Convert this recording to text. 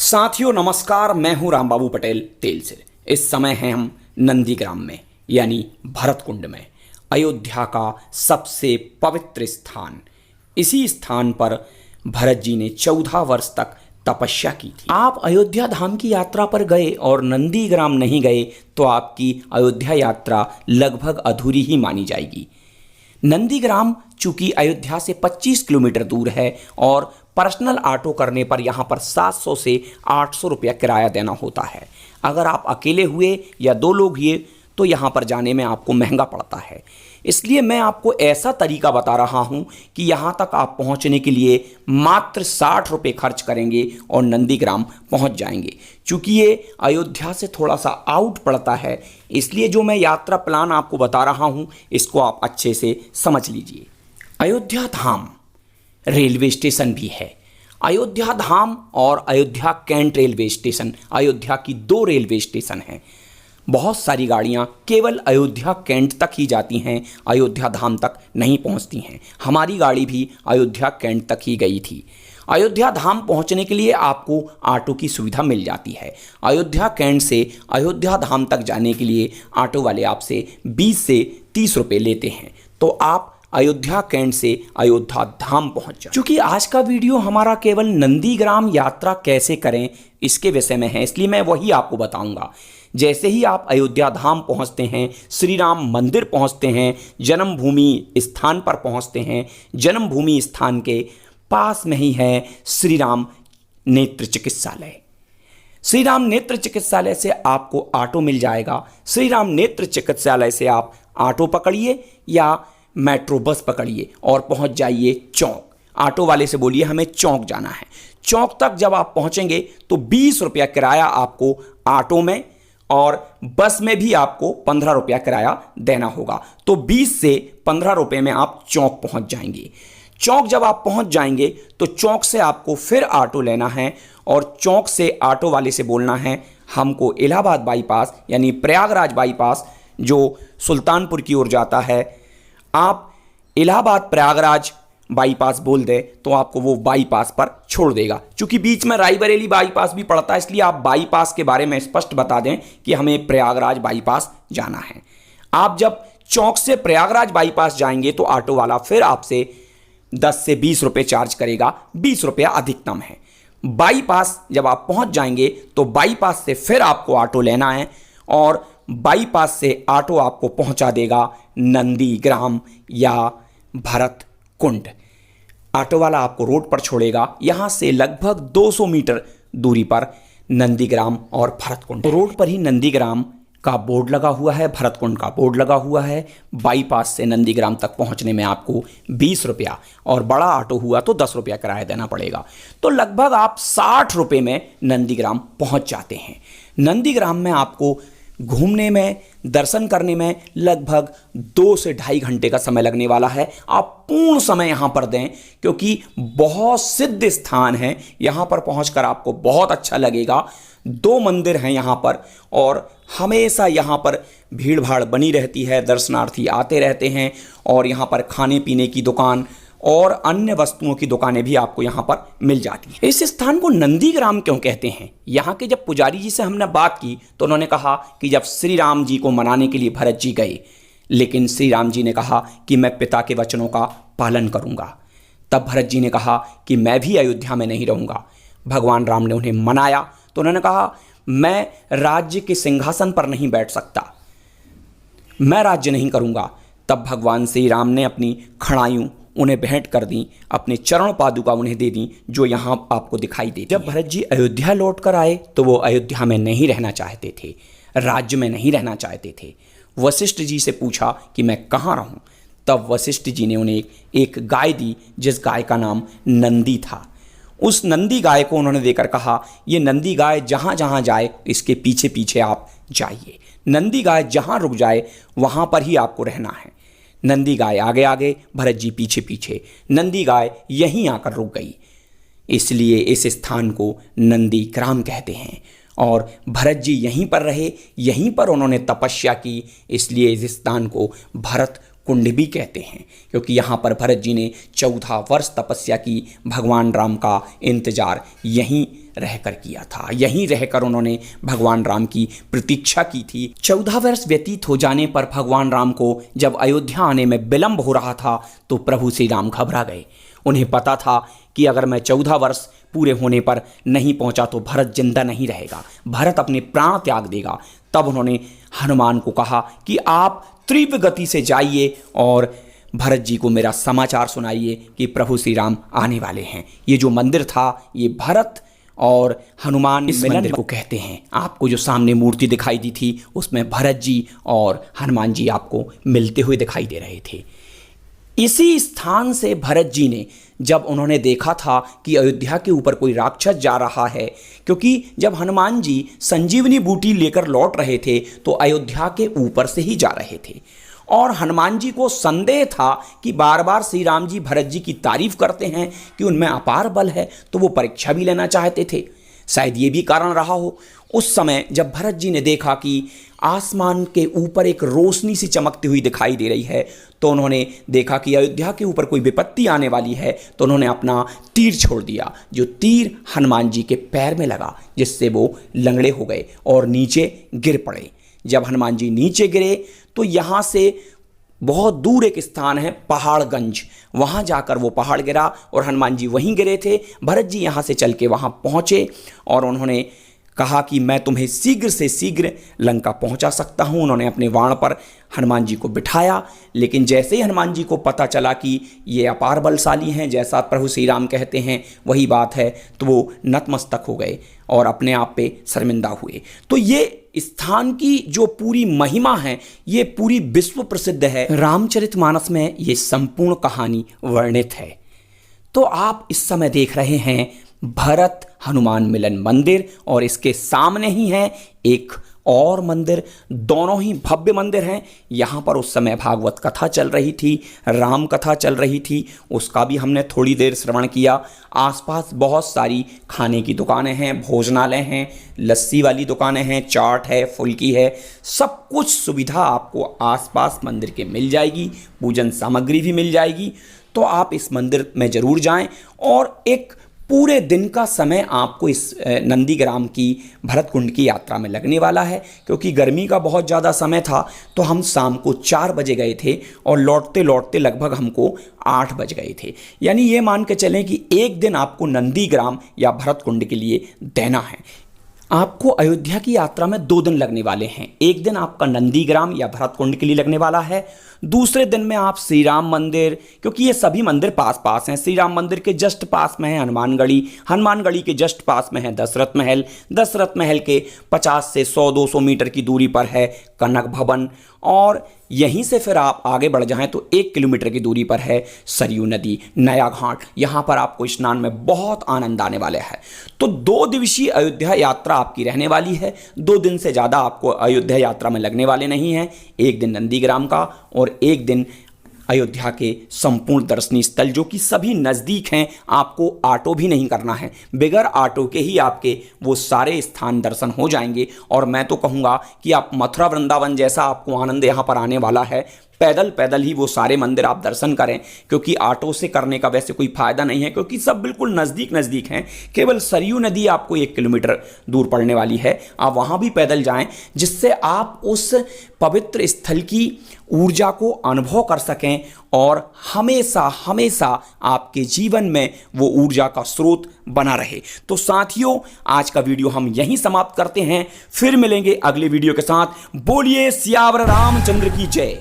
साथियों नमस्कार, मैं हूं रामबाबू पटेल तेल से। इस समय हैं हम नंदीग्राम में यानी भरतकुंड में, अयोध्या का सबसे पवित्र स्थान। इसी स्थान पर भरत जी ने 14 वर्ष तक तपस्या की थी। आप अयोध्या धाम की यात्रा पर गए और नंदीग्राम नहीं गए तो आपकी अयोध्या यात्रा लगभग अधूरी ही मानी जाएगी। नंदीग्राम चूंकि अयोध्या से 25 किलोमीटर दूर है और पर्सनल ऑटो करने पर यहाँ पर 700 से 800 रुपया किराया देना होता है। अगर आप अकेले हुए या 2 लोग हुए तो यहाँ पर जाने में आपको महंगा पड़ता है। इसलिए मैं आपको ऐसा तरीका बता रहा हूँ कि यहाँ तक आप पहुँचने के लिए मात्र 60 रुपये खर्च करेंगे और नंदीग्राम पहुँच जाएंगे। चूँकि ये अयोध्या से थोड़ा सा आउट पड़ता है, इसलिए जो मैं यात्रा प्लान आपको बता रहा हूँ इसको आप अच्छे से समझ लीजिए। अयोध्या धाम रेलवे स्टेशन भी है। अयोध्या धाम और Ayodhya cantt railway station, Ayodhya की 2 रेलवे स्टेशन हैं। बहुत सारी गाड़ियां केवल अयोध्या कैंट तक ही जाती हैं, अयोध्या धाम तक नहीं पहुंचती हैं। हमारी गाड़ी भी अयोध्या कैंट तक ही गई थी। अयोध्या धाम पहुंचने के लिए आपको ऑटो की सुविधा मिल जाती है। अयोध्या कैंट से अयोध्या धाम तक जाने के लिए ऑटो वाले आपसे 20 से 30 रुपये लेते हैं, तो आप अयोध्या कैंट से अयोध्या धाम पहुंच जाए। चूंकि आज का वीडियो हमारा केवल नंदीग्राम यात्रा कैसे करें इसके विषय में है, इसलिए मैं वही आपको बताऊंगा। जैसे ही आप अयोध्या धाम पहुंचते हैं, श्री राम मंदिर पहुंचते हैं, जन्मभूमि स्थान पर पहुंचते हैं, जन्मभूमि स्थान के पास में ही है श्री राम नेत्र चिकित्सालय। श्री राम नेत्र चिकित्सालय से आपको ऑटो मिल जाएगा। श्री राम नेत्र चिकित्सालय से आप ऑटो पकड़िए या मेट्रो बस पकड़िए और पहुंच जाइए चौक। ऑटो वाले से बोलिए हमें चौक जाना है। चौक तक जब आप पहुंचेंगे तो 20 रुपया किराया आपको ऑटो में और बस में भी आपको 15 रुपया किराया देना होगा। तो 20 से 15 रुपये में आप चौक पहुंच जाएंगे। चौक जब आप पहुंच जाएंगे तो चौक से आपको फिर ऑटो लेना है और चौक से ऑटो वाले से बोलना है हमको इलाहाबाद बाईपास यानी प्रयागराज बाईपास जो सुल्तानपुर की ओर जाता है, आप इलाहाबाद प्रयागराज बाईपास बोल दें तो आपको वो बाईपास पर छोड़ देगा। चूंकि बीच में रायबरेली बाईपास भी पड़ता है, इसलिए आप बाईपास के बारे में स्पष्ट बता दें कि हमें प्रयागराज बाईपास जाना है। आप जब चौक से प्रयागराज बाईपास जाएंगे तो ऑटो वाला फिर आपसे 10 से 20 रुपये चार्ज करेगा। 20 रुपया अधिकतम है। बाईपास जब आप पहुंच जाएंगे तो बाईपास से फिर आपको ऑटो लेना है और बाईपास से ऑटो आपको पहुंचा देगा नंदीग्राम या भरतकुंड। ऑटो वाला आपको रोड पर छोड़ेगा। यहां से लगभग 200 मीटर दूरी पर नंदीग्राम और भरतकुंड। रोड पर ही नंदीग्राम का बोर्ड लगा हुआ है, भरतकुंड का बोर्ड लगा हुआ है। बाईपास से नंदीग्राम तक पहुंचने में आपको 20 रुपया और बड़ा ऑटो हुआ तो 10 रुपया किराया देना पड़ेगा। तो लगभग आप 60 रुपये में नंदीग्राम पहुंच जाते हैं। नंदीग्राम में आपको घूमने में, दर्शन करने में लगभग 2 से ढाई घंटे का समय लगने वाला है। आप पूर्ण समय यहाँ पर दें क्योंकि बहुत सिद्ध स्थान है। यहाँ पर पहुँचकर आपको बहुत अच्छा लगेगा। 2 मंदिर हैं यहाँ पर और हमेशा यहाँ पर भीड़ भाड़ बनी रहती है, दर्शनार्थी आते रहते हैं और यहाँ पर खाने पीने की दुकान और अन्य वस्तुओं की दुकानें भी आपको यहाँ पर मिल जाती हैं। इस स्थान को नंदीग्राम क्यों कहते हैं? यहाँ के जब पुजारी जी से हमने बात की तो उन्होंने कहा कि जब श्री राम जी को मनाने के लिए भरत जी गए, लेकिन श्री राम जी ने कहा कि मैं पिता के वचनों का पालन करूँगा। तब भरत जी ने कहा कि मैं भी अयोध्या में नहीं रहूँगा। भगवान राम ने उन्हें मनाया तो उन्होंने कहा मैं राज्य के सिंहासन पर नहीं बैठ सकता, मैं राज्य नहीं करूँगा। तब भगवान श्री राम ने अपनी खड़ायूं उन्हें भेंट कर दी, अपने चरण पादुका उन्हें दे दी जो यहाँ आपको दिखाई देती। जब भरत जी अयोध्या लौट कर आए तो वो अयोध्या में नहीं रहना चाहते थे, राज्य में नहीं रहना चाहते थे। वशिष्ठ जी से पूछा कि मैं कहाँ रहूँ। तब वशिष्ठ जी ने उन्हें एक गाय दी जिस गाय का नाम नंदी था। उस नंदी गाय को उन्होंने देकर कहा ये नंदी गाय जहाँ जहाँ जाए इसके पीछे पीछे आप जाइए। नंदी गाय जहाँ रुक जाए वहाँ पर ही आपको रहना है। नंदी गाय आगे आगे, भरत जी पीछे पीछे। नंदी गाय यहीं आकर रुक गई, इसलिए इस स्थान को नंदीग्राम कहते हैं। और भरत जी यहीं पर रहे, यहीं पर उन्होंने तपस्या की, इसलिए इस स्थान को भरत कुंड भी कहते हैं, क्योंकि यहाँ पर भरत जी ने 14 वर्ष तपस्या की, भगवान राम का इंतजार यहीं रहकर किया था, यहीं रहकर उन्होंने भगवान राम की प्रतीक्षा की थी। 14 वर्ष व्यतीत हो जाने पर भगवान राम को जब अयोध्या आने में विलंब हो रहा था तो प्रभु श्री राम घबरा गए। उन्हें पता था कि अगर मैं 14 वर्ष पूरे होने पर नहीं पहुंचा तो भरत जिंदा नहीं रहेगा, भरत अपने प्राण त्याग देगा। तब उन्होंने हनुमान को कहा कि आप तीव्र गति से जाइए और भरत जी को मेरा समाचार सुनाइए कि प्रभु श्री राम आने वाले हैं। ये जो मंदिर था ये भरत और हनुमान इस मंदिर को कहते हैं। आपको जो सामने मूर्ति दिखाई दी थी उसमें भरत जी और हनुमान जी आपको मिलते हुए दिखाई दे रहे थे। इसी स्थान से भरत जी ने, जब उन्होंने देखा था कि अयोध्या के ऊपर कोई राक्षस जा रहा है, क्योंकि जब हनुमान जी संजीवनी बूटी लेकर लौट रहे थे तो अयोध्या के ऊपर से ही जा रहे थे, और हनुमान जी को संदेह था कि बार बार श्री राम जी भरत जी की तारीफ करते हैं कि उनमें अपार बल है, तो वो परीक्षा भी लेना चाहते थे। शायद ये भी कारण रहा हो। उस समय जब भरत जी ने देखा कि आसमान के ऊपर एक रोशनी सी चमकती हुई दिखाई दे रही है, तो उन्होंने देखा कि अयोध्या के ऊपर कोई विपत्ति आने वाली है, तो उन्होंने अपना तीर छोड़ दिया, जो तीर हनुमान जी के पैर में लगा, जिससे वो लंगड़े हो गए और नीचे गिर पड़े। जब हनुमान जी नीचे गिरे तो यहाँ से बहुत दूर एक स्थान है पहाड़गंज, वहाँ जाकर वो पहाड़ गिरा और हनुमान जी वहीं गिरे थे। भरत जी यहाँ से चल के वहाँ पहुँचे और उन्होंने कहा कि मैं तुम्हें शीघ्र से शीघ्र लंका पहुंचा सकता हूं। उन्होंने अपने वाण पर हनुमान जी को बिठाया, लेकिन जैसे ही हनुमान जी को पता चला कि ये अपार बलशाली हैं, जैसा प्रभु श्री राम कहते हैं वही बात है, तो वो नतमस्तक हो गए और अपने आप पे शर्मिंदा हुए। तो ये स्थान की जो पूरी महिमा है ये पूरी विश्व प्रसिद्ध है। रामचरितमानस में ये संपूर्ण कहानी वर्णित है। तो आप इस समय देख रहे हैं भरत हनुमान मिलन मंदिर, और इसके सामने ही है एक और मंदिर। दोनों ही भव्य मंदिर हैं। यहाँ पर उस समय भागवत कथा चल रही थी, राम कथा चल रही थी, उसका भी हमने थोड़ी देर श्रवण किया। आसपास बहुत सारी खाने की दुकानें हैं, भोजनालय हैं, लस्सी वाली दुकानें हैं, चाट है, फुल्की है, सब कुछ सुविधा आपको आसपास मंदिर के मिल जाएगी। पूजन सामग्री भी मिल जाएगी। तो आप इस मंदिर में ज़रूर जाएं, और एक पूरे दिन का समय आपको इस नंदीग्राम की भरत कुंड की यात्रा में लगने वाला है। क्योंकि गर्मी का बहुत ज़्यादा समय था तो हम शाम को 4 बजे गए थे और लौटते लौटते लगभग हमको 8 बज गए थे। यानी ये मान के चलें कि एक दिन आपको नंदीग्राम या भरत कुंड के लिए देना है। आपको अयोध्या की यात्रा में 2 दिन लगने वाले हैं। एक दिन आपका नंदीग्राम या भरत कुंड के लिए लगने वाला है, दूसरे दिन में आप श्री राम मंदिर, क्योंकि ये सभी मंदिर पास पास हैं। श्री राम मंदिर के जस्ट पास में है हनुमानगढ़ी, हनुमानगढ़ी के जस्ट पास में है दशरथ महल, दशरथ महल के 50 से 100-200 मीटर की दूरी पर है कनक भवन, और यहीं से फिर आप आगे बढ़ जाएं तो 1 किलोमीटर की दूरी पर है सरयू नदी, नया घाट। यहाँ पर आपको स्नान में बहुत आनंद आने वाला है। तो 2 दिवसीय अयोध्या यात्रा आपकी रहने वाली है। 2 दिन से ज़्यादा आपको अयोध्या यात्रा में लगने वाले नहीं हैं। एक दिन नंदीग्राम का और एक दिन अयोध्या के संपूर्ण दर्शनीय स्थल, जो कि सभी नज़दीक हैं। आपको ऑटो भी नहीं करना है, बगैर ऑटो के ही आपके वो सारे स्थान दर्शन हो जाएंगे। और मैं तो कहूँगा कि आप मथुरा वृंदावन जैसा आपको आनंद यहाँ पर आने वाला है। पैदल पैदल ही वो सारे मंदिर आप दर्शन करें, क्योंकि ऑटो से करने का वैसे कोई फ़ायदा नहीं है, क्योंकि सब बिल्कुल नज़दीक नज़दीक हैं। केवल सरयू नदी आपको 1 किलोमीटर दूर पड़ने वाली है, आप वहाँ भी पैदल जाएं, जिससे आप उस पवित्र स्थल की ऊर्जा को अनुभव कर सकें और हमेशा हमेशा आपके जीवन में वो ऊर्जा का स्रोत बना रहे। तो साथियों, आज का वीडियो हम यहीं समाप्त करते हैं। फिर मिलेंगे अगले वीडियो के साथ। बोलिए सियावर रामचंद्र की जय।